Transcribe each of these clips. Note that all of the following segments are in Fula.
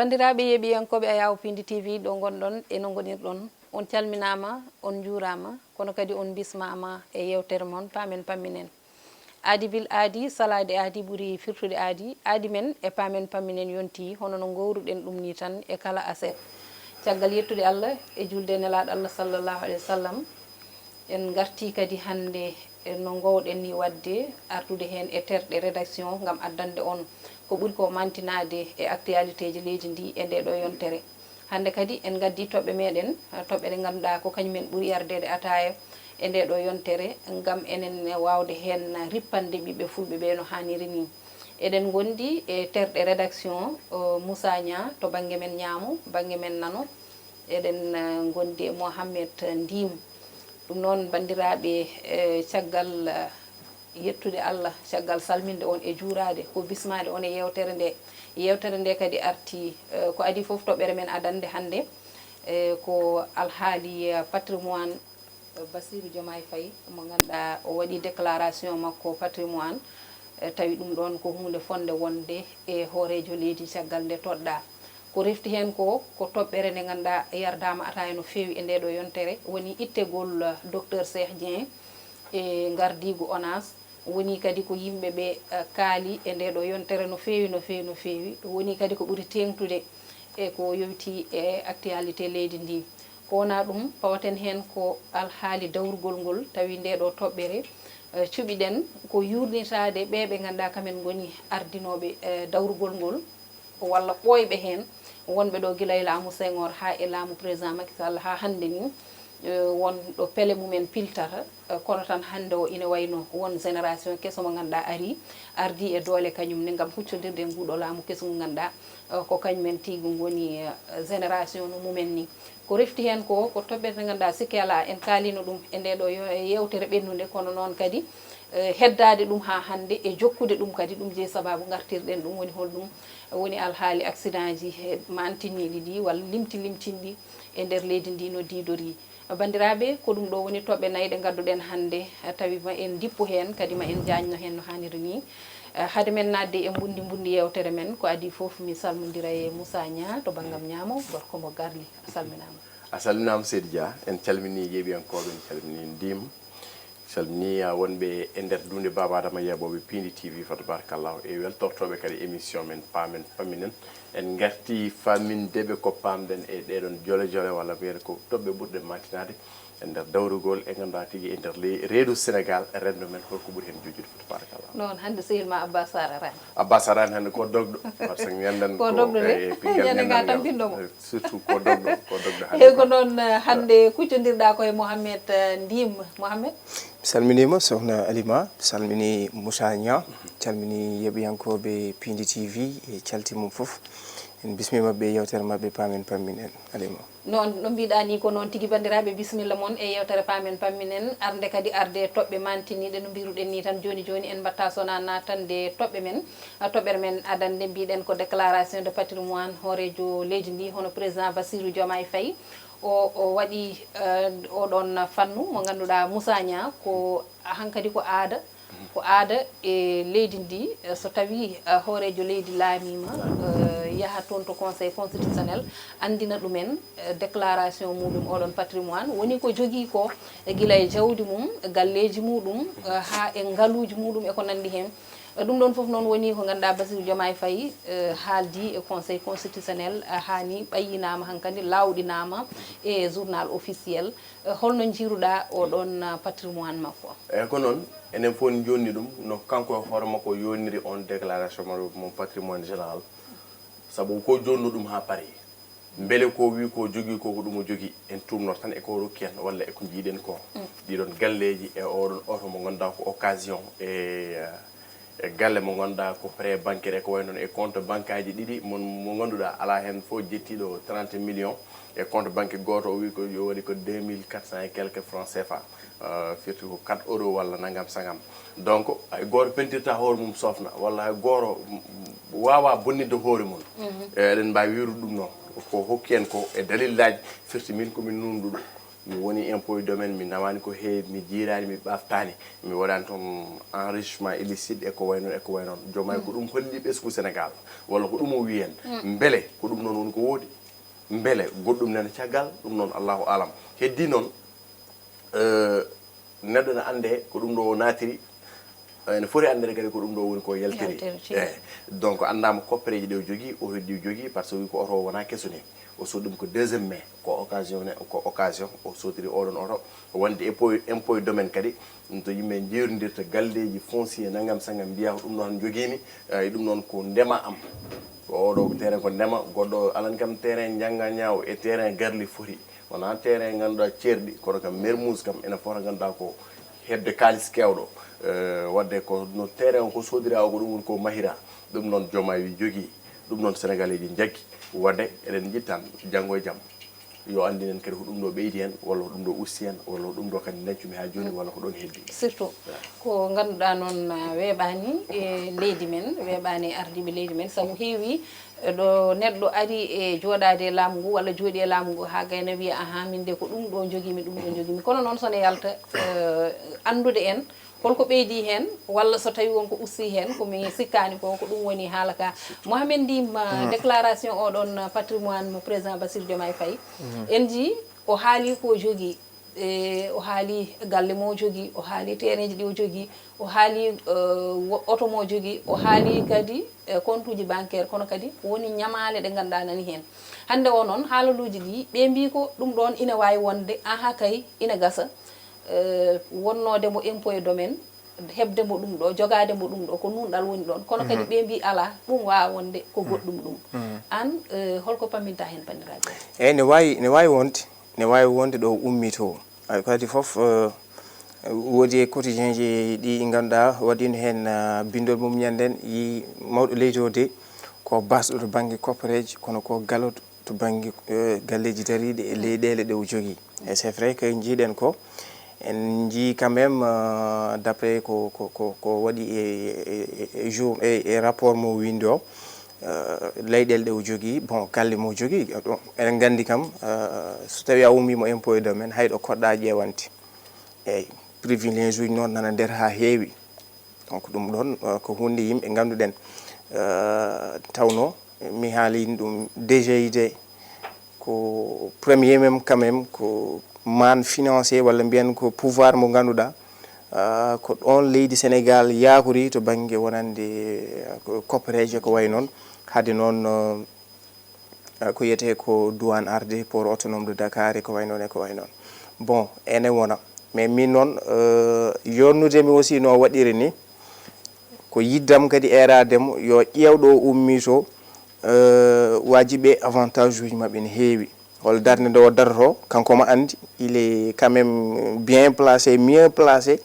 bandiraɓe yeɓiyankoɓe Ayaw Pindi TV ɗo gonɗon e no gonirɗon on calminama on juurama kono kadi on bismama e yewtere mon Paamen Pamminen aadi bil aadi salade aadi ɓuuri firtude aadi men e Paamen Pamminen yonti hono no gowruɗen ɗum ni tan e kala aset caggal yettude Allah e julde nelaɗo Allah sallallahu alayhi wa sallam en garti kadi hande no gowɗen ni wadde artude hen e terɗe rédaction gam addande on ko ɓuri ko mantinade e actualité ji leydi ndi e nde ɗo yontere hande kadi en gaddi toɓɓe meɗen toɓɓe ɗe ganduɗa ko kañumen ɓuuri yardede ataya e nde ɗo yontere gam enen wawde hen rippande ɓiɓɓe fulɓe ɓe no hanniri ni eɗen gondi e terɗe rédaction Moussa Nia to banggue men ñaamu banggue men nano eɗen gondi e Mohamed Ndim ɗum noon bandiraɓe caggal yettude Allah caggal salminde on e juurade ko bismade on e yewtere nde kadi arti ko adi foof toɓɓere men adande hande ko alhaali patrimoine Bassirou Diomaye Faye mo ganduɗa o waɗi déclaration makko patrimoine tawi ɗum ɗon ko hunde fonde wonde e hoorejo leydi caggal nde toɗɗa ko refti hen ko toɓɓere nde ganduɗa yardama ataya no fewi e nde ɗo yontere woni ittegol docteur Cheikh Dieng e gardigu ONAS woni kadi ko yimɓeɓe kaali e nde ɗo yontere no fewi woni kadi ko ɓuuri tengtude e ko yowiti e actualité leydi ndi ko wona ɗum pawaten hen ko alhaali dawrugol ngol tawi nde ɗo toɓɓere cuɓiɗen ko yurnitade ɓeɓe ganduɗa kamen goni ardinoɓe dawrugol ngol walla ɓooyɓe hen wonɓe ɗo guila e laamu Senghor ha e laamu président Macky Sall ha hande ni won ɗo pele mumen piltata kono tan hande o ina wayno won génération keso mo ganduɗa ardi e doole kañumne gam huccodirde nguɗo laamu keso mo ganduɗa ko kañumen tigui goni génération no mumen ni ko refti hen ko toɓɓere nde ganduɗa sikki ala en kalino ɗum e nde ɗo yewtere ɓennude kono noon kadi heddade ɗum ha hande e jokkude ɗum kadi ɗum je sababu gartirɗen ɗum woni holɗum woni alhaali accident ji mantiniɗi ɗi walla limtinɗi e nder leydi ndi no didori bandiraɓe ko ɗum ɗo woni toɓɓe nayyi ɗe gadduɗen hande tawi ma en dippu hen kadi ma en jañno hen no hanniri ni haade men nadde e bundi yewtere men ko adi foof mi salmodira e Moussa Nia to banggam ñaamo gorko mo garli a salminama Seydi Dia en calmini yeeɓiyankoɓe en calmini Ndim calmini wonɓe e nder dunde Baba Adama yeeɓoɓe Pindi TV fa tabarakallahu e weltortoɓe kadi émission men Paamen Pamminen en garti fammindeɓe ko pamɗen e ɗeɗon jole walla wiyata ko toɓɓe ɓurɗe mantinade e nder dawrugol e ganduɗa tigui e nder reedu Sénégal rendo men holko ɓuuri hen jojude fa tabarakallah noon hande sehilma Abbas Arani Abbas Arani hande ko dogɗo par ce que ñanden ko dogɗo de ñandega tan bindomo surtout ko dogɗo hande ko noon hande kuccodirɗa koye Mohamed Ndim Mohamed salminima sohna Alima salmini Moussa Nia calmini yeɓiyankoɓe Pindi TV e caltimum foof en bismima ɓe yewtere mabɓe Paamen Pamminen Alima noon no mbiɗa ni ko noon tigui bandiraɓe bisimilla moon e yewtere Paamen Pamminen arde kadi arde toɓɓe mantiniɗe no mbiruɗen ni tan joni en mbatta sona natande toɓɓe men toɓɓere men adande mbiɗen ko déclaration de patrimoine hoorejo leydi ndi hono président Bassirou Diomaye Faye o waɗi oɗon fannu mo ganduɗa Moussa Nia ko hankkadi ko aada e leydi ndi so tawi hoorejo leydi laamima yaha toon to conseil constitutionnel andina ɗumen déclaration muɗum oɗon patrimoine woni ko jogui ko guila e jawdi mum galleji muɗum ha e ngaaluji muɗum e ko nandi hen ɗum ɗon foof noon woni ko ganduɗa Bassirou Diomaye Faye haaldi e conseil constitutionnel hani ɓayyinama hankkadi lawɗinama e journal officiel holno jiiruɗa oɗon patrimoine makko eyyi ko noon enen fof jonni ɗum no kanko e hoore makko yonniri on déclaration mon patrimoine général saabu ko jonno ɗum ha paari beele ko wi ko jogui ko ɗum o jogui en tumnoto tan eko rokki en walla eko jiiɗen ko ɗiɗon galleji e oɗon oto mo ganduɗa ko occasion e galle mo ganduɗa ko prêt bancaire e ko way noon e compte banque aji ɗiɗi mo ganduɗa ala hen fof jettiɗo 30 millions e compte banque goto o wi ko yo waɗi ko 2400 et quelques francs CFA firti ko 4 euros walla nagam sagam donc hay goto pentirta hoore mum sofna walla hay goto wawa bonnidde hoore mum eɗen mbawi wirude ɗum noon ko hokki en ko e dalillaji firti min komin nunduɗo mi woni impôt domaine mi nawani ko heewi mi jiirani mi ɓaftani mi waɗani toon enrichissement illicite e ko way noon jomay ko ɗum holli ɓesgu Sénégal walla ko ɗum o wi en beele ko ɗum noon woni ko woodi beele goɗɗum nana caggal ɗum noon allahu alam heddi noon neɗɗo ne ande ko ɗum ɗo o naatiri ene foti andede kadi ko ɗum ɗo woni ko yaltiri donc andama koppereji ɗe o jogui o heddi jogui par ce que wi ko oto wona kesso ni o soodi ɗum ko 2e mai ko occasion o sodiri oɗon oto wonde impôt domaine kadi to yimɓe jeerodirta galleji foncier nangam sangam mbiya ko ɗum ɗon joguimi e ɗum noon ko ndema am oɗo terrain ko ndema goɗɗo alan kam terrain jangga ñaaw e terrain garli foti wona terrain ganduɗa ceerɗi kono kam mermouse kam ene fota ganduɗa ko hebde kalis kewɗo wadde ko no terrain o ko sodira o ko ɗum woni ko mahira ɗum noon jooma wi jogui ɗum noon sénégalais ji jaggi wadde eɗen jittan janggo e jaam yo andinen kadi ko ɗum ɗo ɓeydi hen walla ko ɗum ɗo usti hen walla ko ɗum ɗo kadi dancumi ha joni walla ko ɗon heddi surtout ko ganduɗa noon weeɓani e leydi men weeɓani e ardiɓe leydi men saabu heewi ɗo neɗɗo ari e jooɗade e laamu ngu walla jooɗi e laamu ngu ha gayna wiya aha min de ko ɗum ɗo joguimi kono noon sone yalta andude en holko ɓeydi hen walla so tawi wonko usti hen komi sikkani ko ɗum woni haala ka Mohamed Ndim déclaration oɗon patrimoine mo président Bassirou Diomaye Faye en ji o haali ko jogui o haali galle mo jogui o haali terrain ji ɗi o jogui o haali auto mo jogui o haali kadi compte uji bancaire kono kadi woni ñamale ɗe ganduɗa nani hen hande o noon haalaluji ɗi ɓe mbi ko ɗum ɗon ina wawi wonde aha kay ina gasa wonnode mo impôt e domaine hebde mo ɗum ɗo jogade mo ɗum ɗo ko nunɗal woni ɗon kono kadi ɓe mbi ala ɗum wawa wonde ko goɗɗum ɗum an holko pamminta hen bandiraɓe eyyi ne wawi wonde ɗo ummi to kadi foof woodi quotidien ji ɗi ganduɗa waɗino hen bindol mum ñanden yi mawɗo leydi o de ko basɗo to banggue koppareji kono ko galoto to banggue galleji dariɗi e leyɗele ɗe o jogui et c'est vrai que jiiɗen ko en jii quand même d'après ko waɗi jour e rapport mo windi o leyɗele ɗe o jogui bon galle mo jogui eɗen gandi kam so tawi a ummimo impôt e domaine hayɗo koɗɗa ƴewante eyyi privilège uji noon nana nder ha heewi donc ɗum ɗon ko hunde yimɓe ganduɗen tawno mi haalino ɗum DGID ko premier même quand même ko man financier walla mbiyen ko pouvoir mo ganduɗa ko ɗon leydi Sénégal yakori to banggue wonande koppareje ko way noon hade noon ko yiyete ko douane arde port autonome de Dakar e ko way noon bon ene wona mais min noon yonnudemi aussi no waɗiri ni ko yiddam kadi erademo yo ƴewɗo ummi to wajiɓe avantage uji mabɓe ne heewi hol darde nde o darto kanko ma andi il est quand même bien placé mieux placé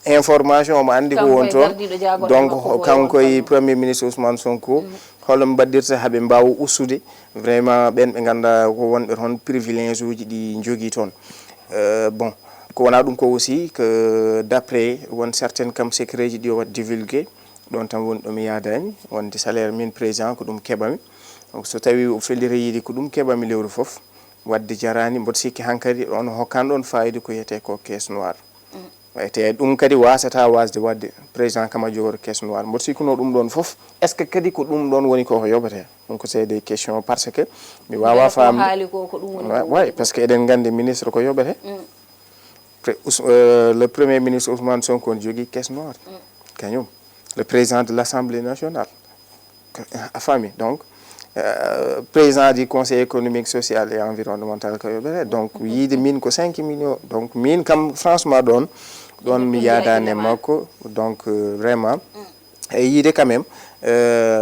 information omo andi ko won toon donc kanko e premier ministre Ousmane Sonko holo mbaddirta haaɓe mbawa ustude vraiment ɓen ɓe ganduɗa ko wonɓe toon privilège uji ɗi jogui toon bon ko wona ɗum ko aussi que d'après won certaine kam secret ji ɗi o wat divulgué ɗon tan woni ɗomi yadani wonde salaire min président ko ɗum keɓami donc so tawi o fellira yiide ko ɗum keɓami lewru foof wadde jarani mboɗo sikki hankkadi on hokkan ɗon fayida ko yiyete ko caisse noire te ɗum kadi wasata wasde wadde président kam a jogori caisse noire mboɗo sikkuno ɗum ɗon foof est ce que kadi ko ɗum ɗon woni koko yoɓete ɗum ko c'est des questions parce que mi wawa famde ouais parce que eɗen gandi ministre ko yoɓete le premier ministre Ousmane Sonko ne jogui caisse noire kañum le président de l'Assemblée nationale a famille donc président du conseil économique social et environnemental ko yoɓete donc yiide min ko 5 millions donc min kam franchement ɗon mi yadani makko donc vraiment e yiide quand même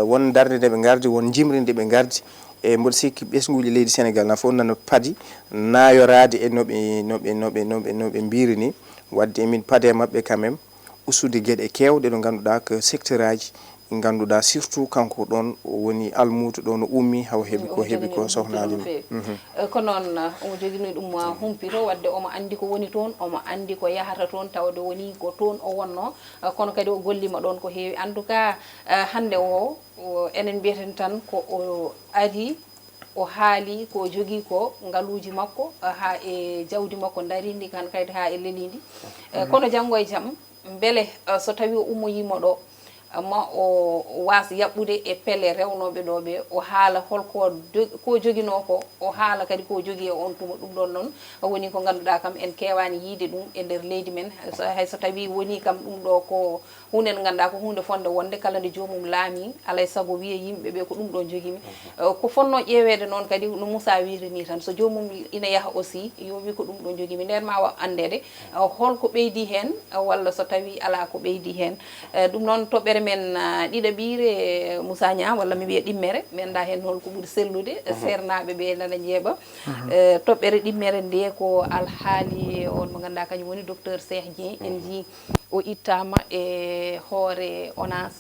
won darde nde ɓe gardi won jimri nde ɓe gardi e mboɗo sikki ɓesguji leydi Sénégal na fof nano paadi nayorade e noɓe mbiri ni wadde emin paade mabɓe quand même ustude gueɗe kewɗe ɗo ganduɗa que secteur aji ganduɗa surtout kanko ɗon woni almudo ɗon ummi haw heeɓi ko sohnaji ko noon omo jogini ɗum humpito wadde omo andi ko woni toon omo andi ko yahata toon tawde woni ko toon o wonno kono kadi o gollima ɗon ko heewi en tout cas hande o enen mbiyeten tan ko o ari o haali ko jogii ko ngaluuji makko haa e jawdi makko darindi kan kadi haa e lelindi kono janngo e jam mbele so tawi o ummoyima ɗo ma o waas yaɓɓude e pelle rewnoɓe ɗo ɓe o haala holko ko joguino ko o haala kadi ko jogui e on tuma ɗum ɗon noon woni ko ganduɗa kam en kewani yiide ɗum e nder leydi men hayso tawi woni kam ɗum ɗo ko hunde nde ganduɗa ko hunde fonde wonde kala nde jomum laami alay saago wiya yimɓeɓe ko ɗum ɗon joguimi ko fonno ƴeewede noon kadi no Moussa wiri ni tan so jomum ina yaaha aussi yo wi ko ɗum ɗon joguimi nden ma wa andede holko ɓeydi hen walla so tawi ala ko ɓeydi hen ɗum noon toɓɓere men ɗiɗaɓire Moussa Niang walla mi wiya ɗimmere mi anda hen holko ɓuuri sellude sernaɓe ɓe nana jeeɓa toɓɓere ɗimmere nde ko alhaali on mo ganduɗa kañum woni docteur Cheikh Dieng en jii o ittama e hoore ONAS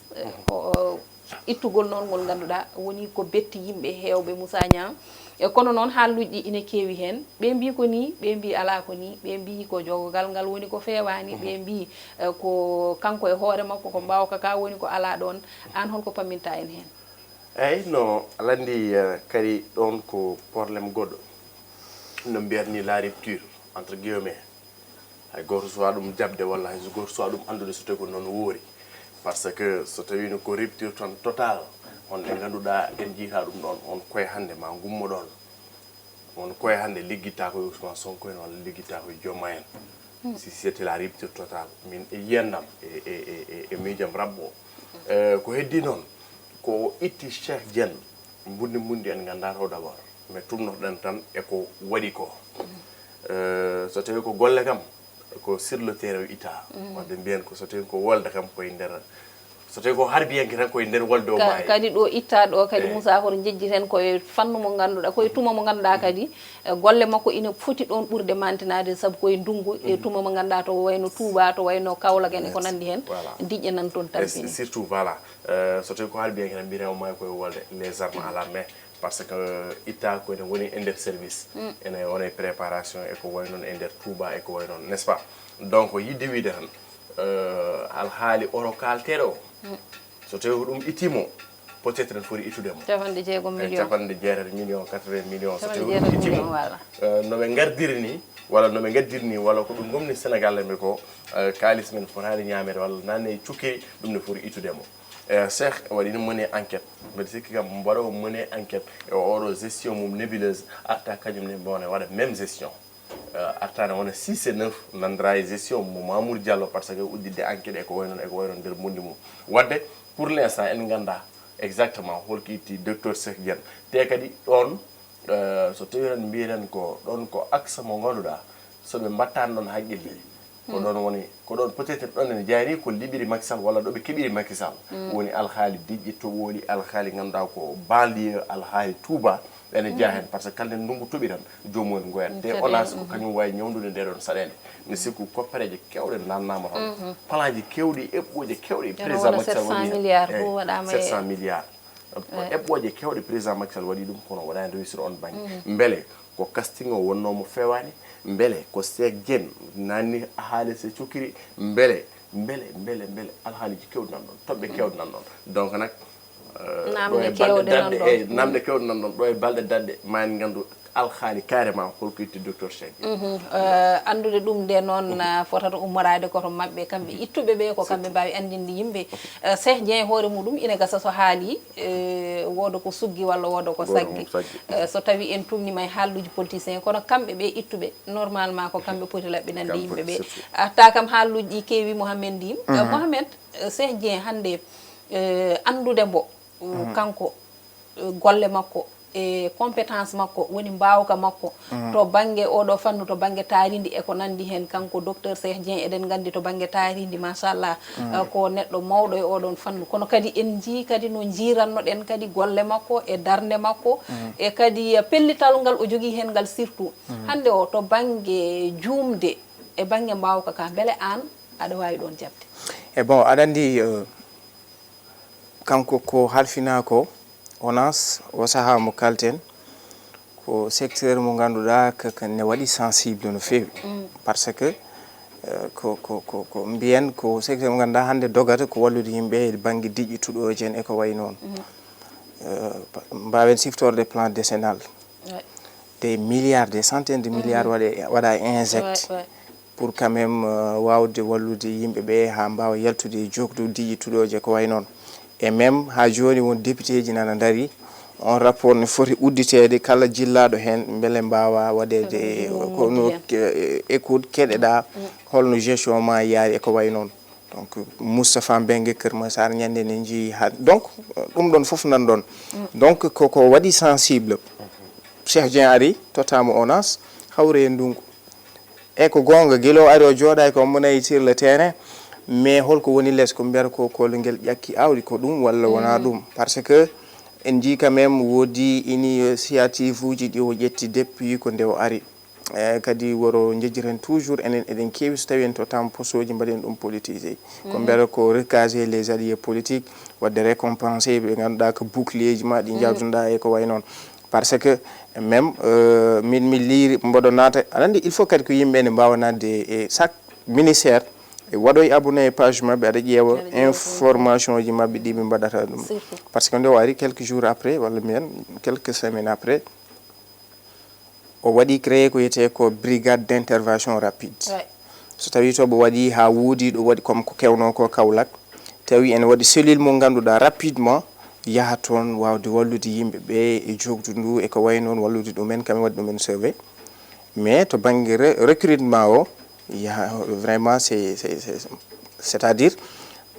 ittugol noon ngol ganduɗa woni ko betti yimɓe hewɓe Moussa Niang kono noon haalluji ɗi ina keewi hen ɓe mbi ko ni ɓe mbi ala ko ni ɓe mbi ko jogogal ngal woni ko fewani ɓe mbi ko kanko e hoore makko ko mbawka ka woni ko ala ɗon an holko pamminta en hen eyyi no alandi kadi ɗon ko probléme goɗɗo no mbiyatni la rupture entre guillemets hay goto sowa ɗum jabde walla hay goto sowa ɗum andude so tawi ko noon woori par ce que so tawino ko rupture tan total on ɗe ganduɗa en jiita ɗum ɗon on koye hande ma gummo ɗon on koye hande liggitta koye Ousmane Sonko en walla liggitta koye Diomaye en si c'était la rupture totale min e yiyandam e miijam rabbo ko heddi noon ko itti Cheikh Dieng mbundi en ganda to d'abord mais tumnoɗen tan eko waɗi ko so tawi ko golle kam ko sur le terrain ita wadde mbiyen ko so tawi ko wolde kam koye nder so tawi ko harbiyanke tan koye nder wolde o maayi kadi ɗo itta ɗo kadi Moussa koto jejjiten koye fannu mo ganduɗa koye tuma mo ganduɗa kadi golle makko ina foti ɗon ɓurde mantinade saabu koye ndungu e tuma mo ganduɗa to wayno Touba to wayno Kaolack en ko nandi hen diƴƴe nan toon tampini surtout voilà so tawi ko harbiyanke tan mbiyete o maayi koye wolde les armes à la main par ce que itta ko ene woni e nder service ene wona préparation e ko way noon e nder Touba e ko way noon n'est ce pas donc yidde wiide tan alhaali oro kalteɗo o so tawi ko ɗum ittimo peut être en foti ittudemo capanɗe jeegom million capanɗe jeetati million 80 million so tawi ɗum ittimo noɓe gardiri ni walla noɓe gaddir ni walla ko ɗum gomni Sénégal ɓe ko kalis men fotani ñamede walla nanne e cukkiri ɗum ne foti ittudemo Cheikh waɗino mené enquête mbeɗa sikki kam mbaɗo mené enquête e oɗo gestion mum nébuleuse arta kañum ne bone waɗa même gestion artane wona 6 et 9 nandira e gestion mo Mamour Diallo par ce que uddidde enquête e ko way noon nder mundi mum wadde pour l'instant en ganda exactement holko itti docteur Cheikh Dieng te kadi ɗon so tawi tan mbiyen ko ɗon ko axe mo ganduɗa soɓe mbattani ɗon haqqille ko ɗon woni ko ɗon peut être ɗon ene jaari ko liɓiri Macky Sall walla ɗo ɓe keɓiri Macky Sall woni alhaali diƴƴi toɓoli alhaali ganduɗa ko banlieue alhaali Touba ene jeeya hen par ce que kalde ndungu toɓi tan jomum goyat te ONAS ko kañum wawi ñawdude nde ɗon saɗede mi sikku koppereje kewɗe nannama toon plan ji kewɗi eɓɓoje kewɗe président Macky Sall waɗi 700 milliards eɓɓoje kewɗe président Macky Sall waɗi ɗum kono waɗani réussir on banggue beele ko casting o wonnomo fewani beele ko Cheikh Dieng nanni haalise cukkiri beele alhaaliji kewɗi nan ɗon toɓɓe kewɗe nan ɗon donc nak namde kewɗe nan ɗon ɗo e balɗe dadɗe mani gandu alhaali carrément holko itti docteur Cheikh andude ɗum nde noon fotata ummorade koto mabɓe kamɓe ittuɓe ɓe ko kamɓe mbawi andinde yimɓe Cheikh Dieng hoore muɗum ina gasa so haali woda ko suggi walla woda ko saggi so tawi en tumnima e haalluji politicien kono kamɓe ɓe ittuɓe normalement ko kamɓe poti laɓɓinande yimɓeɓe ta kam haalluji ɗi keewi Mohamed Ndim Mohamed Cheikh Dieng hande andude mbo kanko golle makko e compétence makko woni mbawka makko to banggue oɗo fannu to banggue taaridi e ko nandi hen kanko docteur Cheikh Dieng eɗen gandi to banggue taaridi machallah ko neɗɗo mawɗo e oɗon fannu kono kadi en jii kadi no jirannoɗen kadi golle makko e darde makko e kadi pellital ngal o jogui hen ngal surtout hande o to banggue jumde e banggue mbawka ka beele an aɗa wawi ɗon jabde e bon aɗa andi kanko ko halfina ko ONAS o saha mo kalten ko secteur mo ganduɗa ne waɗi sensible no fewi par ce que ko mbiyen ko secteur mo ganduɗa hande dogata ko wallude yimɓe e banggue diƴƴituɗoji en e ko way noon mbawen siftorde plan décennal des milliards des centaines de milliards waɗa injecte pour quand même wawde wallude yimɓe ɓe ha mbawa yaltude jokdude yittuɗoje ko way noon et même ha joni won député ji nana dari on rapport ne foti udditede kala jillaɗo hen beele mbawa waɗede kono écoute keɗeɗa holno gestion ma yaari e ko way noon donc Moustapha Mbengue Keur Massar ñande ne jii donc ɗum ɗon foof nan ɗon donc koko waɗi sensible Cheikh Dieng ari tottama ONAS hawre e ndungu e ko gonga guilo ari o jooɗa ko monayi sur le terrain mais holko woni less ko mbiyata ko kolngel ƴakki awdi ko ɗum walla wona ɗum parce que en jii quand même woodi initiative uji ɗi o ƴetti depuis ko nde o ari kadi woro jejjiren toujours enen eɗen keewi so tawi en tottama postoji mbaɗen ɗum politisé ko mbiyata ko recaser les alliés politiques wadde récompensé ɓe ganduɗa ko bouclier ji ma ɗi jawtunoɗa e ko way noon parce que même mi liiri mboɗo naata aɗa andi il faut kadi ko yimɓe ne mbawa nadde e chaque ministère e waɗoye abonné e page mabɓe aɗa ƴeewa information ji mabɓe ɗi ɓe mbaɗata ɗum par ce que nde o ari quelques jours après walla mbiyen quelques semaines après o waɗi créé ko yiyete ko brigade d' intervention rapide so tawi to ɓe waɗi ha woodi ɗo waɗi comme ko kewno ko Kaolack tawi ene waɗi cellule mo ganduɗa rapidement yaha toon wawde wallude yimɓe ɓe e jogdu ndu e ko way noon wallude ɗumen kamen waɗi ɗumen sauvé mais to banggue recrutement o yaha vraiment c'est à dire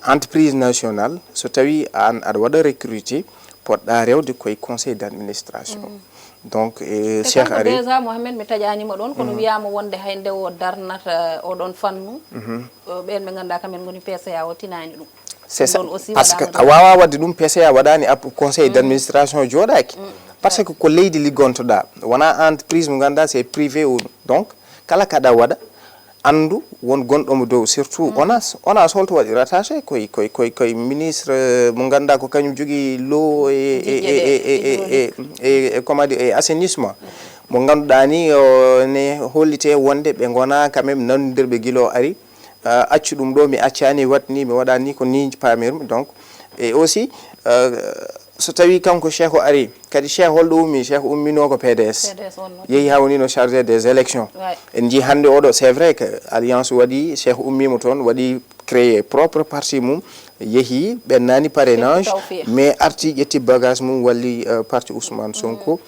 entreprise nationale so tawi an aɗa waɗa recruté poɗɗa rewde koye conseil d' administration donc Cheikh ari déjà Mohamed mi taƴanima ɗon kono wiyama wonde hay nde o darnata oɗon fannu ɓen ɓe ganduɗa kamen goni PCA o tinani ɗum c'est ça parce que a wawa wadde ɗum PCA waɗani conseil d' administration jooɗaki par ce que ko leydi liggontoɗa wona entreprise mo ganduɗa c'est privé o donc kala kaɗa waɗa andu won gonɗomo dow surtout ONAS holto waɗi rattaché koye ministre mo ganduɗa ko kañum jogui l'eau e comment dire e assainissement mo ganduɗa ni ne hollite wonde ɓe gona quand même nanodirɓe guilo ari accu ɗum ɗo mi accani watni mi waɗani ko ni pamirmi donc et aussi so tawi kanko Cheikh o ari kadi Cheikh holɗo ummi Cheikh ummino ko PDS yeehi ha wonino chargé des élections en jii hande oɗo c'est vrai que alliance waɗi Cheikh ummimo toon waɗi créé propre parti mum yeehi ɓennani parrainage mais arti ƴetti bagage mum walli parti Ousmane Sonko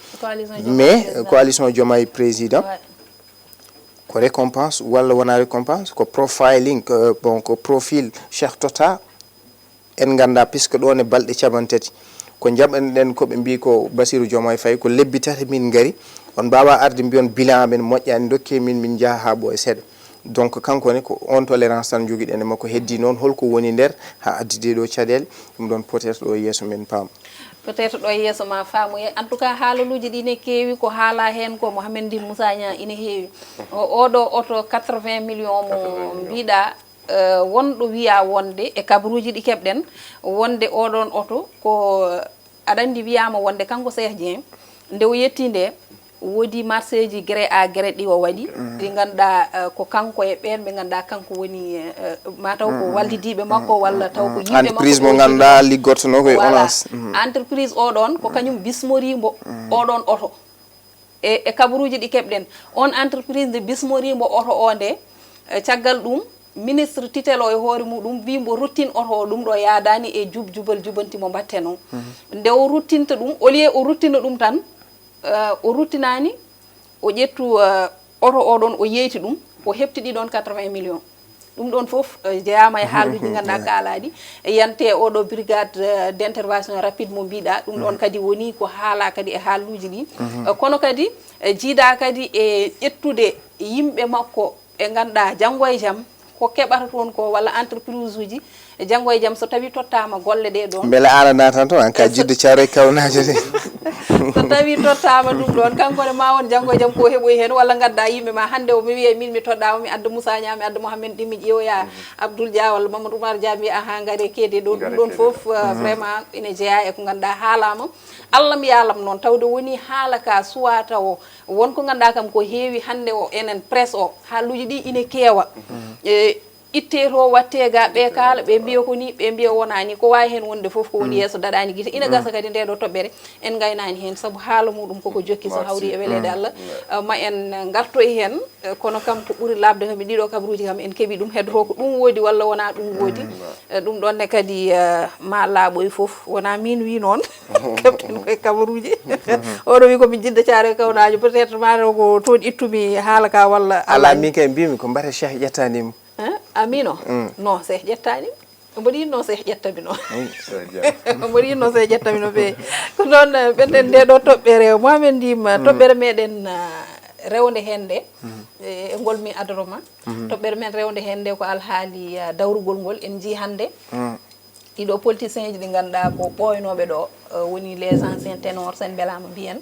mais coalition Diomaye président ko récompense walla wona récompense ko profiling bon ko profil Cheikh Tota en ganda puisque ɗon e balɗe capantati ko jaɓanɗen koɓe mbi ko Bassirou Diomaye Faye ko lebbi tati min gari on mbawa arde mbiyon bilan amen moƴƴani dokke min jaaha ha ɓooya seeɗa donc kankone ko on tolérance tan joguiɗen e makko heddi noon holko woni nder ha addide ɗo caɗele ɗum ɗon peut être ɗo yeeso men paam peut être ɗo yeeso ma faamoye en tout cas haalaluji ɗi ne keewi ko haala hen ko Mohamed Ndin Moussa Niang ine heewi oɗo oto 80 millions mo mbiɗa wonɗo wiya wonde e kabaruji ɗi keɓɗen wonde oɗon oto ko aɗa andi wiyama wonde kanko Cheikh Dieng nde o yetti nde woodi marché ji gré à gré ɗi o waɗi ɗi ganduɗa ko kanko e ɓen ɓe ganduɗa kanko woni mataw ko wallidiɓe makko walla taw ko yiɓe entreprise mo ganduɗa liggortono koye ONAS entreprise oɗon ko kañum bismorimo oɗon oto e kabaruji ɗi keɓɗen on entreprise nde bismorimo oto o nde caggal ɗum ministre tutelle o e hoore muɗum wimbo ruttin oto o ɗum ɗo yaadani e jubal jubanti mo mbatte noon nde o ruttinta ɗum au lieu o ruttina ɗum tan o ruttinani o ƴettu oto oɗon o yeyti ɗum o hefti ɗiɗon 80 millions ɗum ɗon foof jeyama e haaluji ganduɗa kaalaɗi yante oɗo brigade d' intervention rapide mo mbiɗa ɗum ɗon kadi woni ko haala kadi e haaluji ɗi kono kadi jiiɗa kadi e ƴettude yimɓe makko ɓe ganduɗa janggo e jaam ko keɓata toon ko walla entreprise uji janggo e jaam so tawi tottama golle ɗe ɗon beele alana tan to an ka jidde caaro e kawnajo de so tawi tottama ɗum ɗon kankone ma won janggo e jaam ko heɓoy hen walla gadda yimɓe ma hande o mi wiye min mi toɗɗama mi adda Moussa Niang mi adda Mohamed Ndin mi ƴeewoya Abdoul Dia walla Mamadou Oumar Dia mi aha gaare keede ɗo ɗum ɗon foof vraiment ine jeeya e ko ganduɗa haalama Allah mi yalam noon tawde woni haala ka suwata o wonko ganduɗa kam ko heewi hande o enen presse o haaluji ɗi ine keewa itte to watte ga ɓe kala ɓe mbiya ko ni ɓe mbiya wonani ko wawi hen wonde foof ko woni yeeso daɗani guite ina gasa kadi nde ɗo toɓɓere en gaynani hen saabu haala muɗum koko jokki so hawri e welede Allah ma en gartoy hen kono kam ko ɓuuri labde kam ɗiɗo kabaruji kam en keeɓi ɗum heddoto ko ɗum woodi walla wona ɗum woodi ɗum ɗonne kadi ma laaɓoy foof wona min wi noon keɓten koye kabaruji oɗo wi komi jidda caare kawnajo peut être mataw ko toon ittumi haala ka walla ala min kay mbimi ko mbata cheikh ƴettanimo amino non Cheikh ƴettani mboɗo yinno Cheikh ƴettami noon mboɗo yinno Cheikh ƴettami no feewi ko noon ɓenɗen nde ɗo toɓɓere momin ndima toɓɓere meɗen rewde hen nde e ngolmi adoroma toɓɓere men rewde hen nde ko alhaali dawrugol ngol en jii hande ɗiɗo politicien ji ɗi ganduɗa ko ɓoynoɓe ɗo woni les anciens ténors sen belama mbiyen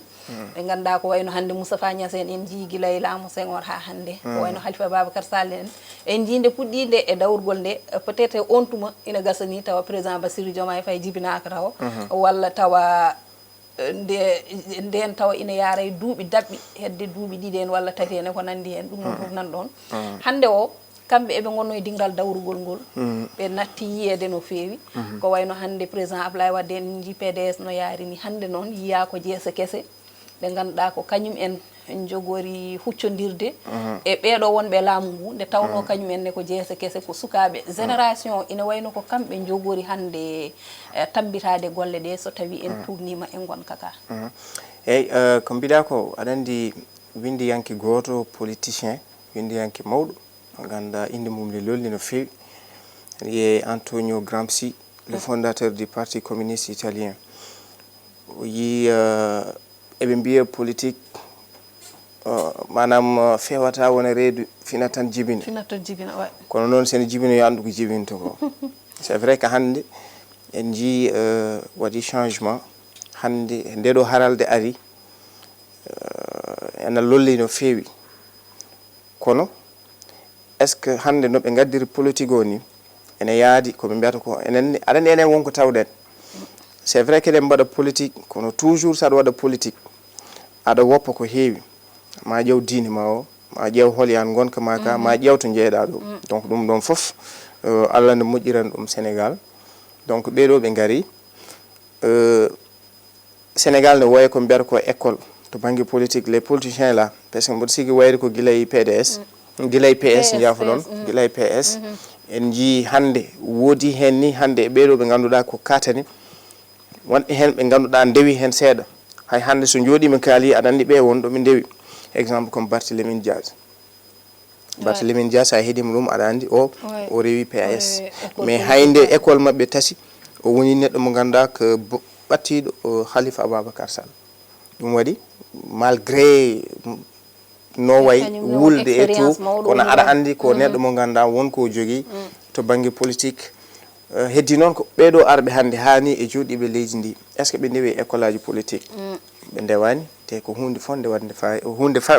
ɓe ganduɗa ko wayno hande Moustapha Niasse en jii guilay laamu Senghor ha hande ko wayno Khalifa Babacar Sall en jii nde puɗɗinde e dawrugol nde peut être on tuma ina gasa ni tawa président Bassirou Diomaye Faye jibinaka tawa walla tawa nden tawa ina yaara e duuɓi dabɓi hedde duuɓi ɗiɗi en walla tati en ko nandi hen ɗum ɗon fof nan ɗon hande o kamɓe eɓe gonno e dingral dawrugol ngol ɓe natti yiyede no feewi ko wayno hande président Abdoulaye Wade en jii PDS no yaari ni hande noon yiya ko jeese kese ɓe ganduɗa ko kañum en jogori huccodirde e ɓeɗo wonɓe laamu ngu nde tawno kañum en ne ko jeese kese ko sukaɓe génération ina wayno ko kamɓe jogori hande tambitade golle ɗe so tawi en turnima e gonka ka eyyi ko mbiɗa ko aɗa andi windiyanke goto politicien windiyanke mawɗo ganduɗa inde mum le lolli no fewi wiye Antonio Gramsci le fondateur du parti communiste italien o yi eɓe mbiya politique manam fewata wona reedu fina tan jibina kono noon sen jibino yo andu ko jibinto ko c'est vrai que hande en jii waɗi changement hande ndeɗo haralde ari ena lolli no fewi kono est ce que hande no ɓe gaddiri politique o ni ene yaadi koɓe mbiyata ko enen aɗani enen wonko tawɗen c'est vrai que eɗen mbaɗa politique kono toujours saɗa waɗa politique aɗa woppa ko heewi ma ƴeew diine ma o ma ƴeew holyan gonka ma ka ma ƴeew to jeeyɗa ɗo donc ɗum ɗon foof Allah ne moƴƴiran ɗum Sénégal donc ɓeɗo ɓe gari Sénégal ne waye ko mbiyata ko école to banggue politique les politiciens là par ce que mboɗo sigi wayri ko guilay PDS guilay PS jafo noon guilay PS en jii hande woodi hen ni hande e ɓeɗo ɓe ganduɗa ko katani wonɓe hen ɓe ganduɗa ndewi hen seeɗa hay hande so jooɗima kaali aɗa andi ɓe won ɗo ɓe ndewi exemple comme Barthélémy Dias Barthélémy Dias a heeɗima ɗum aɗa andi o rewi PS mais hayde école mabɓe tasi o woni neɗɗo mo ganduɗa ko ɓattiɗo Khalifa Ababacar Sall ɗum waɗi malgré no way wulde e tout kono aɗa andi ko neɗɗo mo ganduɗa wonko jogui to banggue politique heddi noon ko ɓeɗo arɓe hande hani e joɗiɓe leydi ndi est ce que ɓe ndewi école aji politique ɓe ndewani te ko hunde fonde wadde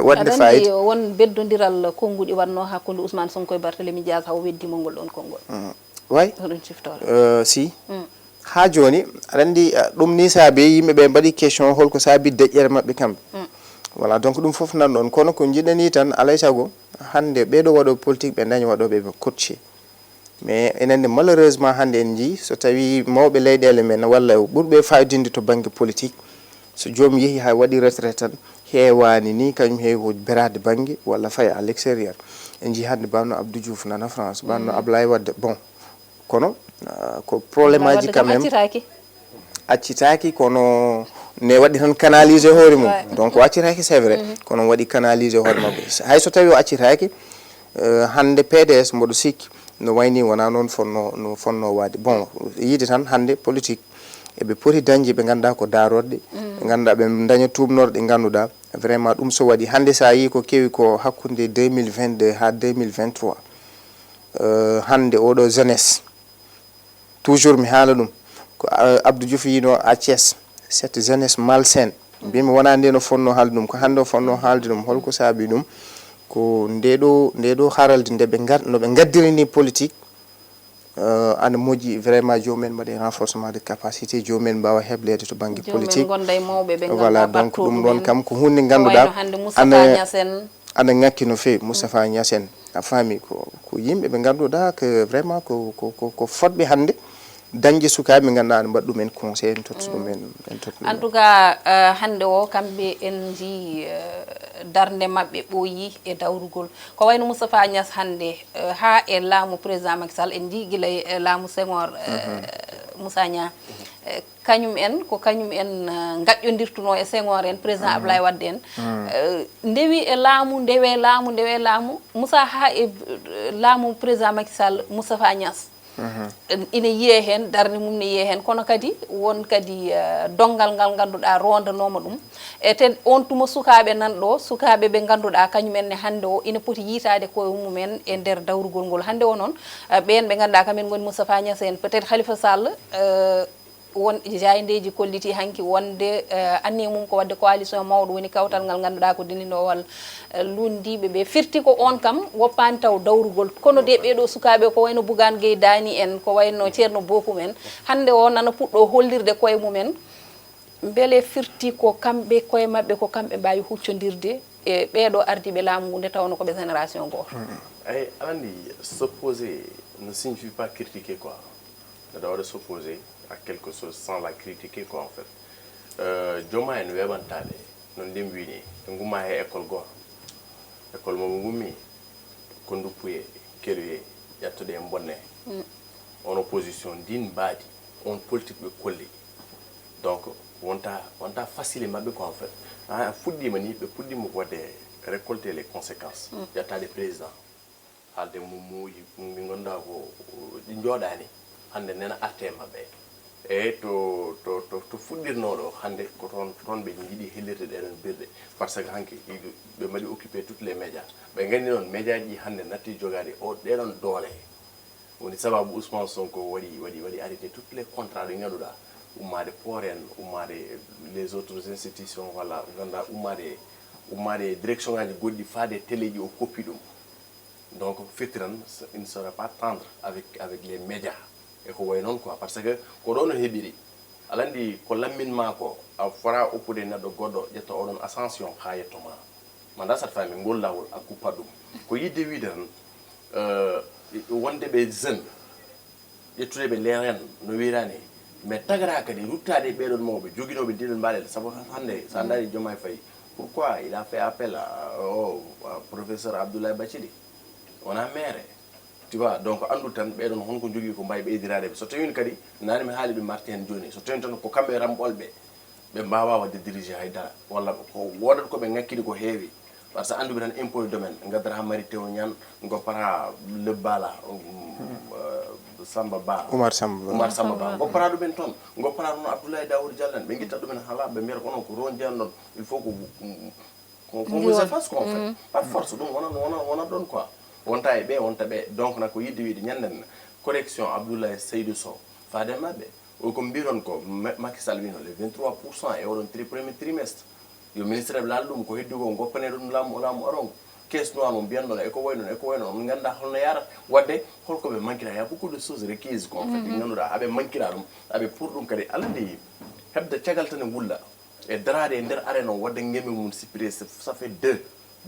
wadde fayida won beddodiral konnguɗi wanno hakkude Ousmane Sonko e Barthélémy Dias haw weddimo ngol ɗon konngol way si ha joni aɗa andi ɗum ni saabi yimɓeɓe mbaɗi question holko saabi deƴƴere mabɓe kamɓe voilà donc ɗum foof nan ɗon kono ko jiɗani tan alay saago hande ɓeɗo waɗo politique ɓe daña waɗoɓe coaché mais enenne malheureusement hande en jii so tawi mawɓe leyɗele men walla ɓurɓe fayidinde to banggue politique so jomum yeehi ha waɗi retraite tan heewani ni kañum heewi ko berade banggue walla faya à l'extérieur en jii hande banno Abdou Diouf nana France banno Ablaye Wade bon kono ko probléme aji quand même accitaki kono ne waɗi tan canalisé hoore mum donc o accitaki c'est vrai kono waɗi canalisé hoore makko hay so tawi o accitaki hande PDS mboɗo sikki no wayni wona noon no fonno wade bon yiide tan hande politique eɓe poti dañde ɓe ganduɗa ko darodɗe ɓe ganduɗa ɓe daña tumnorɗe ganduɗa vraiment ɗum so waɗi hande sa yi ko kewi ko hakkude 2022 ha 2023 hande oɗo jeunesse toujours mi haala ɗum ko Abdou Diouf yino à Thiès cette jeunesse malsaine mbimi wona nde no fonno haalde ɗum ko hande o fonno haalde ɗum holko saabi ɗum ko ndeɗo haralde nde noɓe gaddirini politique ana moƴƴi vraiment jomumen mbaɗe renforcement de capacité jomumen mbawa heblede to banggue politique voilà donc ɗum ɗon kam ko hunde ganduɗa ana ngakki no fewi Moustapha Niasse en a faami ko ko yimɓe ɓe ngannduɗaa que vraiment ko fotɓe hannde dañde sukaaɓe ɓe ngannduɗaa ne mbaɗa ɗum en conseil en totta ɗum en tout cas hannde o kamɓe en jii darnde maɓɓe ɓooyi e dawrugol ko wayno Moustapha Niasse hannde haa e laamu président Macky Sall en jii gila e laamu Senghor Moussa Niang kañum en ko kañum en gaƴƴondirtuno e Senghor en président Abdoulaye Wade en ndewi e laamu ndewe laamu Moussa haa e laamu président Macky Sall Moustapha Niasse ina yiye hen darde mum ne yiye hen kono kadi won kadi dongal ngal ganduɗa rondanoma ɗum e te on tuma sukaɓe nan ɗo sukaɓe ɓe ganduɗa kañumen ne hande o ina poti yitade koye mumen e nder dawrugol ngol hande o noon ɓen ɓe ganduɗa kamen goni Moustapha Niasse en peut être Khalifa Sall won jaydeji kolliti hanki wonde anni mum ko wadde coalition mawɗo woni kawtal ngal ganduɗa ko dinindowal lundiɓe ɓe firti ko on kam woppani taw dawrugol kono de ɓeɗo sukaɓe ko wayno Bougane Gueye Dany en ko wayno Ceerno Bocoum en hande o nana puɗɗo hollirde koye mumen beele firti ko kamɓe koye mabɓe ko kamɓe mbawi huccodirde e ɓeɗo ardiɓe laamu ngu nde tawno koɓe génération goto ay alandi s'opposer ne signifie pas critiquer quoi ne doit s'opposer à quelque chose sans la critiquer quoi en fait joma en weɓantade non ndem wini e gumma he école goto école momo gummi ko duppuye keluye ƴattude en bonne on opposition din mbaadi on politique ɓe kolli donc wonta facile mabɓe quoi en fait a fuɗɗima ni ɓe puɗɗima ko wadde récolter les conséquences ƴattade président haalde mumuji mi gonda ko ɗi jooɗani hande nena arte mabɓe e to fuɗɗirnoɗo hande ko toon ɓe jiiɗi hellirde ɗeɗon birɗe par ce que hanki ɓe mbaɗi occupé toutes les médias ɓe gandi noon média ji hande natti jogade o ɗeɗon doole woni sababu Ousmane Sonko waɗi arrêté toutes les contrats ɗi ganduɗa ummade port en ummade les autres institutions walla ganduɗa ummade direction ngaji goɗɗi faade télé ji o koppi ɗum donc firtiran il ne sera pas tendre avec les médias e ko way noon quoi parce que ko ɗo no heɓiri alandi ko lamminma ko a fora oppude neɗɗo goɗɗo ƴetta oɗon ascension ha yettoma manda sat fami ngol lawol a kuppat ɗum ko yidde wiide tan wonde ɓe jeune ƴettude ɓe leren no wirani mais tagara kadi ruttade ɓeɗon mawɓe joguinoɓe ndiɗon mbaɗel saabu hande sa daari Diomaye Faye pourquoi il a fait appel au professeur Abdoulaye Bathily wona maire tu vois donc andu tan ɓeɗon honko jogui ko mbawi ɓeydirade so tawini kadi nani mi haali ɗum marti hen joni so tawini tan ko kamɓe ramɓolɓe ɓe mbawa wadde dirigé haydara walla ko wodat koɓe ngakkidi ko heewi par ce que anduɓe tan impôt domaine gaddata ha Mary Teuw Niane goppata Lebbala Samba Ba Oumar Samba Ba goppata ɗumen toon goppata toon Abdoulaye Daoud Diallo en ɓe guitta ɗumen hala ɓe mbiyata ko noon ko ron jeyan ɗon il faut qu'on vous efface quoi en fait par force ɗum wona ɗon quoi wonta e ɓe wonta ɓe donc na ko yidde wiide ñanden correction Abdoulaye Seydou Sow faade mabɓe o ko mbiron ko Macky Sall wino les 23% e oɗon premier trimestre yo ministre laal ɗum ko heddi ko goppane ɗum laamu orongo caisse noire mo mbiyan ɗon eko way noon on ganda holno yarata wadde holkoɓe manquira ya beaucoup de choses requises ko en fait ɗi ganduɗa aɓe manquira ɗum aɓe pour ɗum kadi alandi hebde caggal tan e wulla e darade e nder arène o wadde ngemi mum sipiré ça fait 2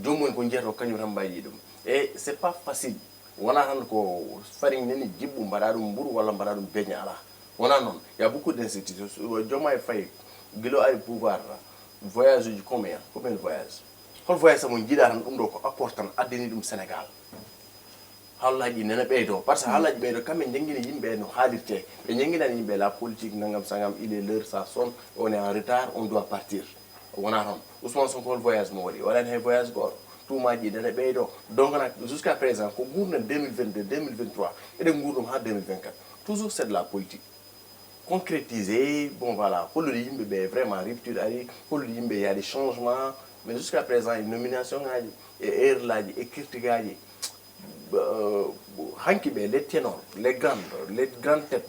jomumen ko jeeyato kañum tan mbayi ɗum et c'est pas facile wona tan ko farine neni jibbu mbaɗa ɗum mburu walla mbaɗa ɗum beñe ala wona noon y a beaucoup d'institutions Diomaye Faye guilo ari pouvoir voyage uji combien voyage hol voyage samo jiiɗa tan ɗum ɗo ko apport tan addani ɗum Sénégal hallaji nena ɓeydo par ce que hallaji ɓeydo kamɓe jangguini yimɓe no haalirte ɓe jangguinani yimɓe la politique nangam sangam il est l'heure ça sonne on est en retard on doit partir wona toon Ousmane Sonko hol voyage mo waɗi waɗani hay voyage goto tuumaji nene ɓeydo donc nak jusqu'à présent ko gurnen 2022 2023 eɗen gurdum ha 2024 toujours c'est de la politique concrétiser bon voilà hollude yimɓe ɓe vraiment rupture ari hollude yimɓe y a des changements mais jusqu'à présent nomination ngaji e heure laji e kirtigaji hanki ɓe les ténors les grandes têtes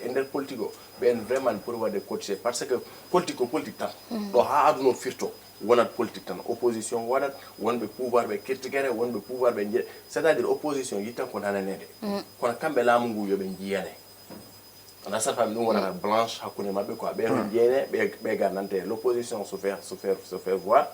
e nder politique o ɓen vraiment pour wadde cotiser parce que politique ko politique tan ɗo ha aduna o firto wonat politique tan opposition waɗat wonɓe pouvoir ɓe kirtigere wonɓe pouvoir ɓe jiiɗa c'est à dire opposition yittan ko nananede kono kamɓe laamu ngu yoɓe jiyane on a sa femme ɗum wonata blanche hakkude mabɓe quoi ɓe no jeyne ɓe gardante l'opposition se faire voir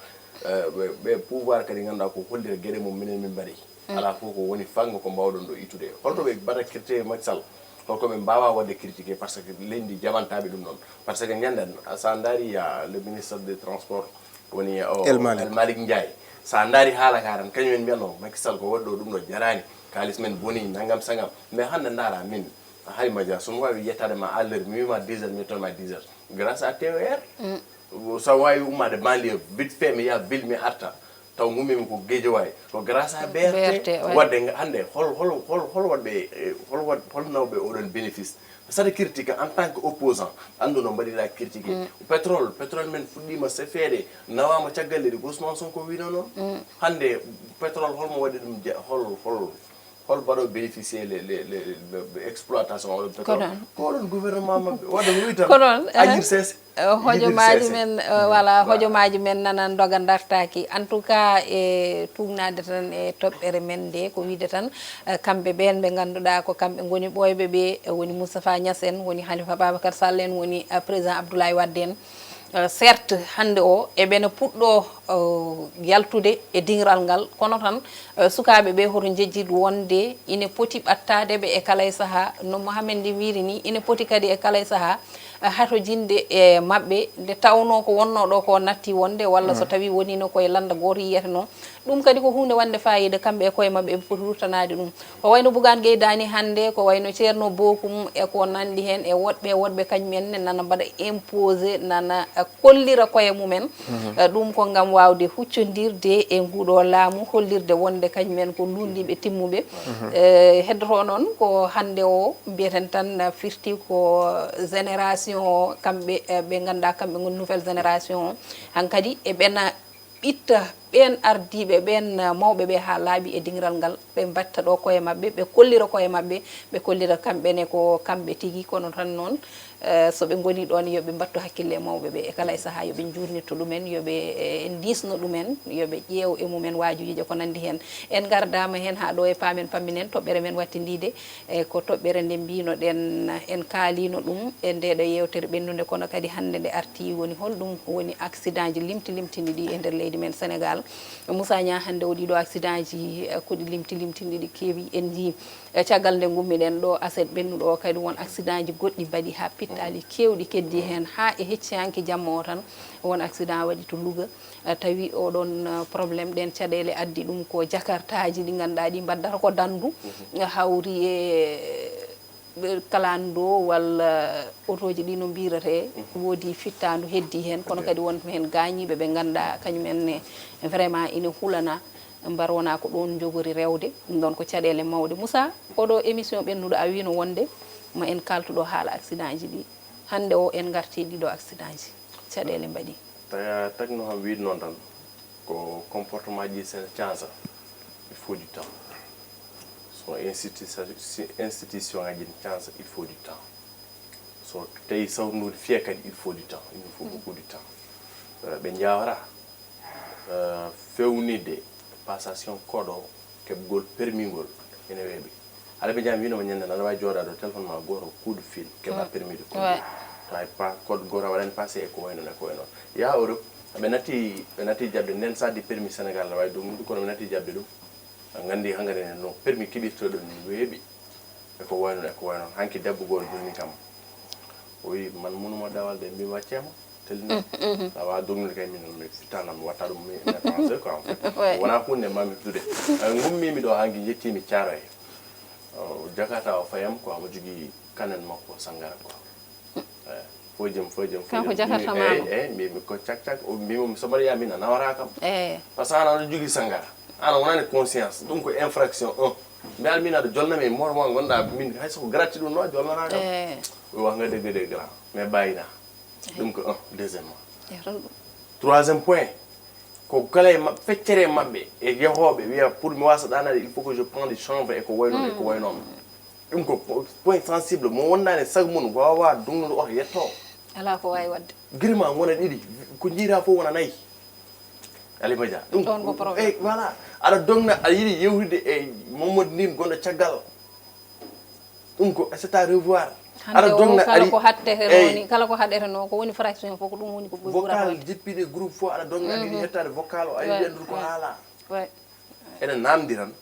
ɓe pouvoir kadi ganduɗa ko hollira gueɗe mum minen min mbaɗi ala fof ko woni fango ko mbawɗon ɗo ittude holto ɓe mbaɗa critiqué Macky Sall holko ɓe mbawa wadde critiqué par ce que leydi jaɓantaɓe ɗum ɗon par ce que ñanden sa daari ya le ministre des transports woni El Malick Ndiaye sa daari haala ka tan kañumen mbiyatno Macky Sall ko waɗɗo ɗum ɗo jarani kalis men boni nangam sangam mais hande daara min Halima Dia somo wawi yettade ma à l'heure mi wima 10 heures mi yettonma 10 heures grâce à TER so wawi ummade banlieue vite fait mi yaha ville mi arta taw gummimi ko Guédiawaye ko grâce à BRT wadde hande hol wadɓe hol nawɓe oɗon bénéfice saɗa critique en tant que opposant andu no mbaɗiɗa critiqué pétrole men fuɗɗima sefeede nawama caggal leydi Ousmane Sonko wino noon hande pétrole holmo waɗi ɗum hol baɗo bénéficier le exploitation oɗon pétrole ko oɗon gouvernement mabɓe wadde mi witan agir sese hojomaji men voilà hojomaji men nanan doga dartaki en tout cas e tugnade tan e toɓɓere men nde ko wiide tan kamɓe ɓen ɓe ganduɗa ko kamɓe goni ɓoyɓe ɓe woni Moustapha Niasse en woni Halifa Babacar Sall en woni président Abdoulaye Wade en certes hande o eɓene puɗɗo yaltude e dingiral ngal kono tan sukaɓe ɓe hoto jejjiɗ wonde ine poti ɓattadeɓe e kala e saaha no Mohamed ndi wiri ni ine poti kadi e kala e saaha hato jinde e mabɓe nde tawno ko wonno ɗo ko natti wonde walla so tawi wonino koye landa goto yiyata noon ɗum kadi ko hunde wande fayida kamɓe e koye mabɓe ɓe foti ruttanade ɗum ko wayno Bougane Gueye Dany hande ko wayno Ceerno Bokum e ko nandi hen e woɗɓe kañumenne nana mbaɗa imposé nana kollira koye mumen ɗum ko gam wawde huccodirde e nguɗo laamu hollirde wonde kañumen ko lundiɓe timmuɓe heddoto noon ko hande o mbiyeten tan firti ko génération kamɓe ɓe ganduɗa kamɓe gon nouvelle génération hankkadi e ɓena ɓitta ɓen ardiɓe ɓen mawɓe ɓe ha laaɓi e dingiral ngal ɓe mbatta ɗo koye mabɓe ɓe kollira koye mabɓe ɓe kollira kamɓene ko kamɓe tigui kono tan noon so ɓe goni ɗon yoɓe mbattu hakkille e mawɓe ɓe e kala e saaha yoɓe jurnitto ɗumen yoɓe disno ɗumen yoɓe ƴeew e mumen wajujije ko nandi hen en gardama hen ha ɗo e paamen pamminen toɓɓere men wattidide e ko toɓɓere nde mbinoɗen en kaalino ɗum e ndeɗo yewtere ɓennude kono kadi hande nde arti woni holɗum woni accident ji limtini ɗi e nder leydi men Sénégal Moussa Nia hande o ɗiɗo accident ji koɗi limtini ɗi keewi en jii caggal nde gummiɗen ɗo aset ɓennuɗo o kadi won accident ji goɗɗi mbaɗi ha pittali kewɗi keddi hen ha e hecciyanki jamma o tan won accident waɗi to Louga tawi oɗon probléme ɗen caɗele addi ɗum ko jakartaji ɗi ganduɗa ɗi mbaddata ko dandu hawri e kalando walla otoji ɗi no mbirate woodi fittandu heddi hen kono kadi won hen gañiɓe ɓe ganduɗa kañumenne vraiment ina hulana mbar wona ko ɗon jogori rewde ɗum ɗon ko caɗele mawɗe Moussa oɗo émission ɓennuɗo a wino wonde ma en kaltuɗo haala accident ji ɗi hande o en garti ɗiɗo accident ji caɗele mbaɗi tagno ham wiide noon tan ko comportement ji sen cansa il faut du temps so institution ngaji cansa il faut du temps so tawi sawnude fiya kadi il faut du temps il nous faut beaucoup du temps ɓe jawara fewnide passation koɗo keɓgol permis ngol ene weeɓi haɗa ɓe jam winoma ñande aɗa wawi jooɗade téléphone ma goto coup de fil keɓa permis de conduire tawi pas code goto waɗani passé e ko waynon e ko waynon ya Europe ɓe natti jabde nden saddi permis Sénégal aɗa wawi ɗum kono ɓe natti jabde ɗum gandi hankkadi nen no permis keɓirtoɗon weeɓi eko waynon hanki debbo goto joni kam o wi man munuma dawalde mbimi waccema telino awa dognude kay min mi fittanam mi watta ɗum mi pensé quoi en fait wona hunde mami fitude gummimi ɗo hanki jettimi Thiaroye Jakarta o fayam quoi mo jogui kanen makko Sangara quoi fojum kanko Jakarta mama mi ko cak mbimo so mbaɗa min a nawara kam par ce que an aɗa jogui Sangara an wonani conscience ɗum ko infraction 1 mi almin aɗa jolnami e moto mo gonɗa min hay soko gratuit ɗum no jolnana kam o wax nga degg grand mais bayina ɗum ko 1 deuxièmement troisième point ko kala feccere mabɓe e yehoɓe wiya pour mi wasa ɗanade il faut que je prends des chambres e ko waynon e ko waynon ɗum ko point sensible mo wondani sago mum wawa dugnude oto yetto ala ko wawi wadde guirima wona ɗiɗi ko jiira fof wona 4 Halima Dia ɗum e voilà aɗa dogna aɗa yiiɗi yewtude e Mamadou Ndim gonɗo caggal ɗum ko c'est à revoir aɗa dogna kala ko hattetenoni kala ko haɗete no ko woni fraction fof ko ɗum woni ko vocal jippiɗe groupe fof aɗa dogna aɗa yiiɗi hettade vocal o ayi andude ko haala ene namdi tan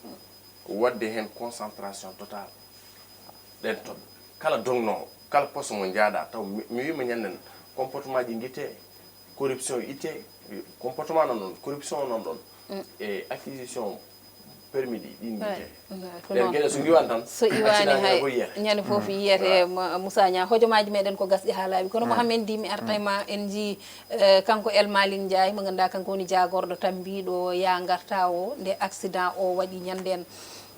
wadde hen concentration totale ɗen toon kala dongno kala poste mo jaaɗa taw mi wima ñanden comportement ji guitte corruption itte comportement non corruption non ɗon e acquisition permis ɗi ɗin guitte so giwan tan so iwani hay ñande fof yiyete Moussa Nia hojomaji meɗen ko gasɗi ha laaɓi kono Mohamed Di mi arta ma en ji kanko El Malick Ndiaye mo ganduɗa kanko woni jagorɗo tan mbiɗo ya garta o nde accident o waɗi ñanden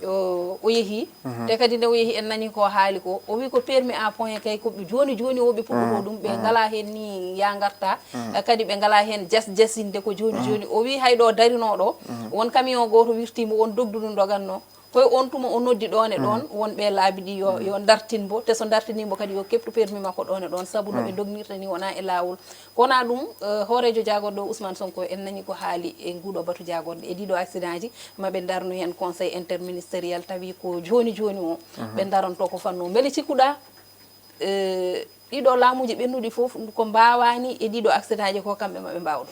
o yeehi te kadi nde o yeehi en nani ko haali ko o wi ko permis à point kay ko joni joni woɓe puɗɗoto ɗum ɓe ngala hen ni ya garta kadi ɓe ngala hen jasinde ko joni joni o wi hayɗo darinoɗo won camion goto wirtimo won dogduɗum doganno koye on tuma o noddi ɗon e ɗon wonɓe laabi ɗi yo dartinbo te so dartinimo kadi yo keptu permis makko ɗon e ɗon saabu no ɓe dognirta ni wona e lawol kona ɗum hoorejo jagorɗo Ousmane Sonko en nani ko haali e nguɗo batu jagorɗo e ɗiɗo accident ji maɓe darnu hen conseil interministériel tawi ko joni joni o ɓe daranto ko fanno beele cikkuɗa ɗiɗo laamuji ɓennuɗi foof ko mbawani e ɗiɗo accident ji ko kamɓe maɓe mbawɗo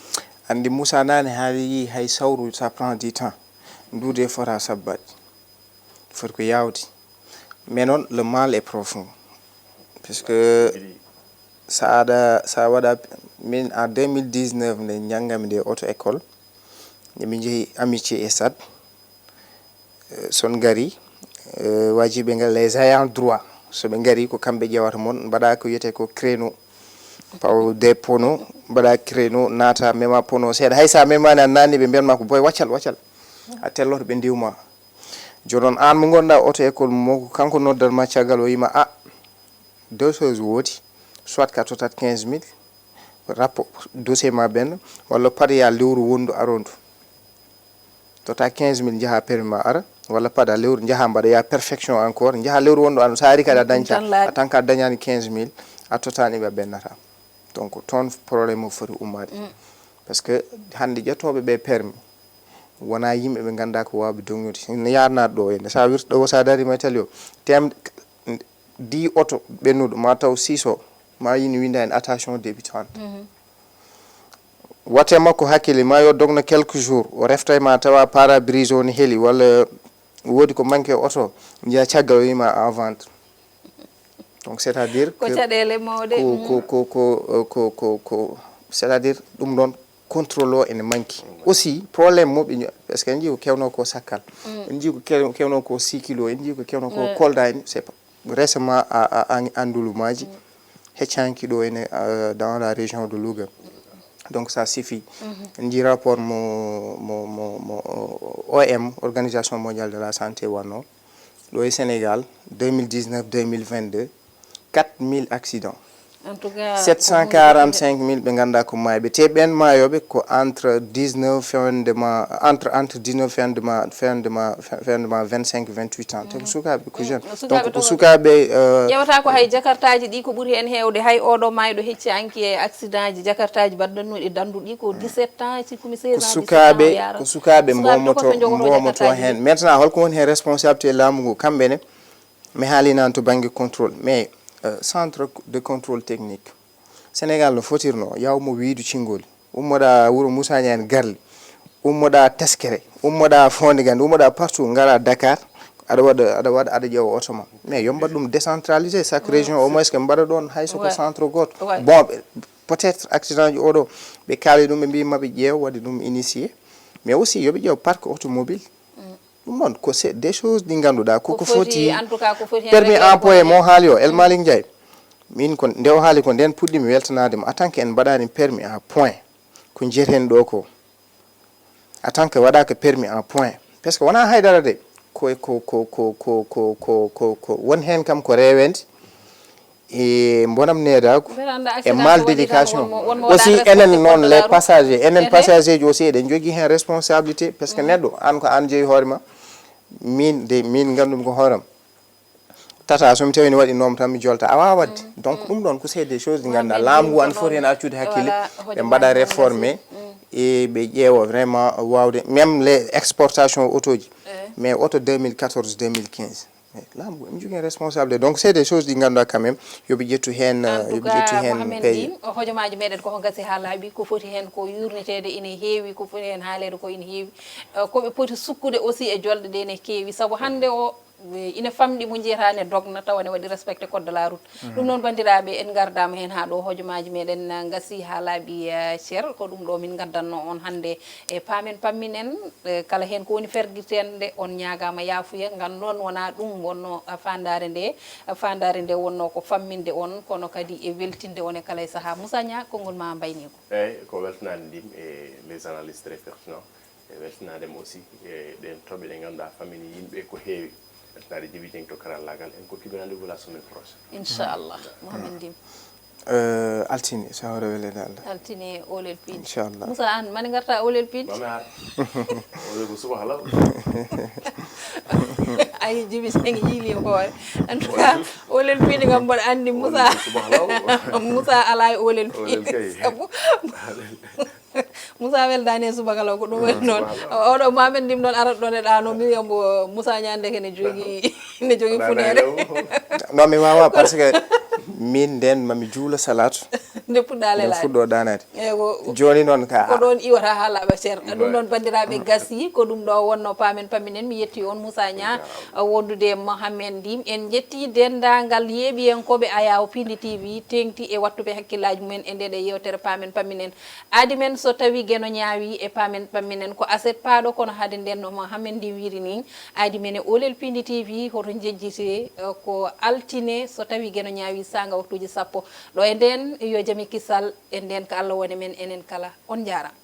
andi Moussa nane haali hay sawru ça prend du temps nduude fota sabbaji faut ko yawdi mais non le mal est profond parce que sa waɗa min en 2019 nde janggami nde auto école mi jeehi amitié et SAD son gari wajiɓe ngal les ayants droit so ɓe gari ko kamɓe ƴewata moon mbaɗa ko wiyete ko créneau paw des pono mbaɗa créneau naata mema pono seeɗa hay sa memani an nanni ɓe mbiyatma ko boy waccal a telloto ɓe ndiwma jonon an mo gonɗa auto école mo kanko noddatma caggal o yima deux choses woodi soit ka totat 15 000 rapport dossier ma benn walla paɗa ya lewru wondu arondu tota 15 000 jaaha permis ma ara walla paɗa lewru jaaha mbaɗa ya perfection encore jaaha lewru wondu arondu sa ari kadi a dañca a tan ka dañani 15 000 a totani ɓe bennata donc toon probléme o foti ummade par ce que hande ƴettoɓe ɓe permis wona yimɓe ɓe ganda ko wawɓe dognude ne yarnaɗo ɗo ene sa wirta ɗo sa darima tali o tem 10 auto ɓennuɗo ma taw 6 o ma yini winda en attention débutante watte makko hakkille ma yo dogno quelques jours o refta ma tawa parabrise o ne heeli walla woodi ko manque auto jiya caggal o wima en vente donc c'est à dire ko caɗele mawɗe ko c'est à dire ɗum ɗon contrôle o ene manki aussi probléme moɓe parce que en jii ko kewno ko sakkal en jii ko kewno ko 6 kilo en jii ko kewno ko kolda en c'est récemment a andulumaji heccanki ɗo ene dans la région de Louga donc ça suffit en jii rapport mo OM organisation mondiale de la santé wanno ɗo e Sénégal 2019-2022 4000 accidents en tout cas 745 000 ɓe ganda ko mayɓe te ɓen mayoɓe ko entre 19 fewndema entre 19 fewndema 25 28 ans te ko sukaɓe ko jeune donc ko sukaɓe ƴewata ko hay jakartaji ɗi ko ɓuuri hen hewde hay oɗo mayɗo heccanki e accident ji jakartaji baddannoɗi danduɗi ko 17 ans cikkumi 16 ans ko sukaɓe mbomoto hen maintenant holko woni hen responsabilité laamu ngu kamɓene mi haalinan to banggue contrôle mais centre de contrôle technique Sénégal no fotirno yawmo wiidu cingol ummoɗa wuuro Moussa Nia en Garli ummoɗa Teskere ummoɗa Fondigande ummoɗa partout ngara Dakar aɗa ƴeewa auto ma mais yo mbaɗ ɗum décentralisé chaque région au moins que mbaɗa ɗon hay soko centre goto bon peut être accident ji oɗo ɓe kaali ɗum ɓe mbi maɓe ƴeew waɗi ɗum initié mais aussi yoɓe ƴeew parc automobile ɗum noon ko c'est des choses ɗi ganduɗa koko foti permis employé mo haali o El Malick Ndiaye min ko nde o haali ko nden puɗɗimi weltanademo en tant que en mbaɗani permis en point ko jeeten ɗo ko en tant que waɗaka permis en point par ce que wona haydara de ko won hen kam ko rewede e bonam needako e mal d'éducation aussi enen noon les passagers enen passager ji aussi eɗen jogui hen responsabilité par ce que neɗɗo an ko an jeeyi hoorema min gandumi ko hooram tata somi tawi ne waɗi noom tan mi jolta a wawa wadde donc ɗum ɗon ko c'est des choses ɗi ganduɗa laamu ngu an foti hen accude hakkille ɓe mbaɗa réformé e ɓe ƴeewa vraiment wawde même les exportations auto ji mais auto 2014 2015 laamu em jogui responsable donc c'est des choses ɗi ganduɗa quand même yoɓe ƴettu hen yoɓe ƴettu hen paye hojomaji meɗen koko gasi ha laaɓi ko foti hen ko yurnitede ine heewi ko foti hen haalede ko ine heewi koɓe poti sukkude aussi e jolɗe ɗe ne keewi saabu hande o ina famɗi mo jiyatane dogna tawa ne waɗi respecté code de la route ɗum noon bandiraɓe en gardama hen ha ɗo hojomaji meɗen gasi ha laaɓi ceer ko ɗum ɗo min gaddanno on hande e paamen pamminen kala hen ko woni ferguitende on ñagama yaafuya gandon wona ɗum wonno fandare nde wonno ko famminde on kono kadi e weltinde on e kala e saaha Moussa Nia konngol ma mbayni ko eyyi ko weltanade ndim e les analystes très pertinents e weltanadem aussi e ɗen toɓe ɗe ganduɗa fammini yimɓe ko heewi weltanade Djiby Dieng to karallagal en kokkiɓe rendez-vous la semaine prochaine inchallah Mohamed Ndim altine so hawre welede Allah altine olel piidi inchallah Moussa an mane garta olel piidi mami har ole ko suba halaw ay Djiby Dieng yiili hoore en tout cas olel piidi kam mboɗo andi Moussa ala e olel piidi sabu Moussa weldani e subakalaw ko ɗum woni noon oɗo Mohamed Ndim noon arat ɗon e ɗano mi wiyambo Moussa ñande ne jogui funere non mi wawa par ce que min nden mami juula salatu nde puɗɗa lelade fuɗɗo danade eyyi ko joni noon ka ko ɗon iwata ha laaɓa ceerɗa ɗum ɗon bandiraɓe gasi ko ɗum ɗo wonno paamen pamminen mi yetti on Moussa Nia wondude Mohamed Ndim en jetti dendagal yeeɓiyenkoɓe Ayaw Pindi TV tengti e wattuɓe hakkillaji mumen e ndeɗe yewtere paamen pamminen aadi men so tawi gueno ñaawi e paamen pamminen ko aset paaɗo kono haade nden no Mohamed Ndim wiri ni aadi men e Olel Pindi TV hoto jejjite ko altine so tawi gueno ñaawi sanga waktuji 10 ɗo e nden yo jami kisal e nden ko Allah woni men enen kala on jarama